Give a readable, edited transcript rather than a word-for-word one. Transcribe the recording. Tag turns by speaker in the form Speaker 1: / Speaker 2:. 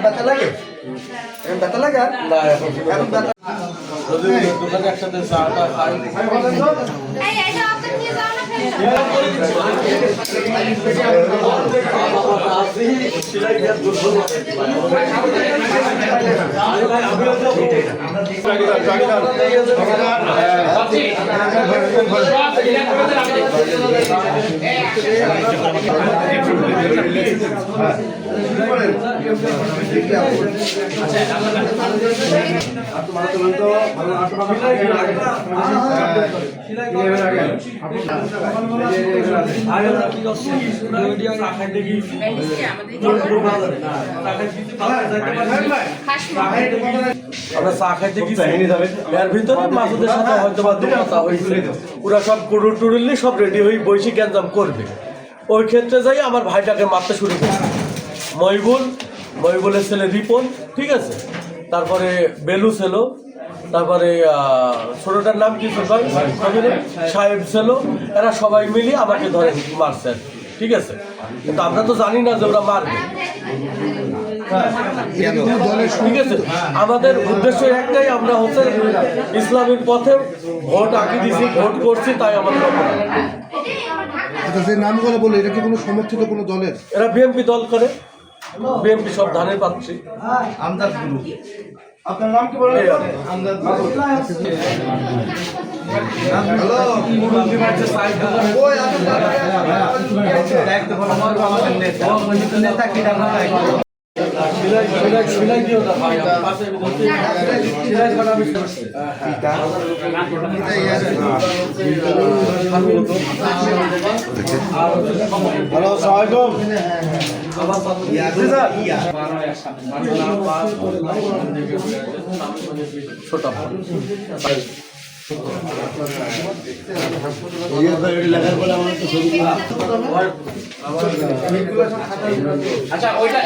Speaker 1: ব্যথা লাগে ব্যথা লাগে না দোকানে একসাথে চাটা খাই আমরা চা খাইতে গেছি এর ভিতরে মাসুদের সাথে হয়তো বা কথা হয়েছে ওরা সব কুড়ুল টুড়ুলি সব রেডি হয়ে বসে গ্যাঞ্জাম করবে ওই ক্ষেত্রে যাই আমার ভাইটাকে মারতে শুরু করছে মহিবুলের ছেলে রিপন ঠিক আছে তারপরে বেলু ছিল তারপরে ছোটটার নাম কি সাহেব ছিল এরা সবাই মিলিয়ে আমাকে ধরে মারছে ঠিক আছে কিন্তু আমরা তো জানি না যে ওরা মারবে ঠিক আছে আমাদের উদ্দেশ্য একটাই আমরা হচ্ছে ইসলামের পথে ভোট আঁকি দিছি ভোট করছি তাই আমাদের অপরাধ
Speaker 2: যে নামগুলো বলে এটা কি কোনো সমর্থিত কোনো দলের
Speaker 1: এরা বিএনপি দল করে বিএনপি সব ধানের পাচ্ছি
Speaker 2: আমদাদ গ্রুপ আপনার নাম কি বলেন আমদাদ গ্রুপ হ্যালো মুরব্বি মাঝে সাইড ওই দায়িত্ব বলা আমাদের নেতা কি নাম
Speaker 1: সিলাই দিও না ভাই পাশে সিলাই করা আমি করছি
Speaker 2: হ্যালো সালাম
Speaker 1: ছোট
Speaker 3: আচ্ছা ওইটা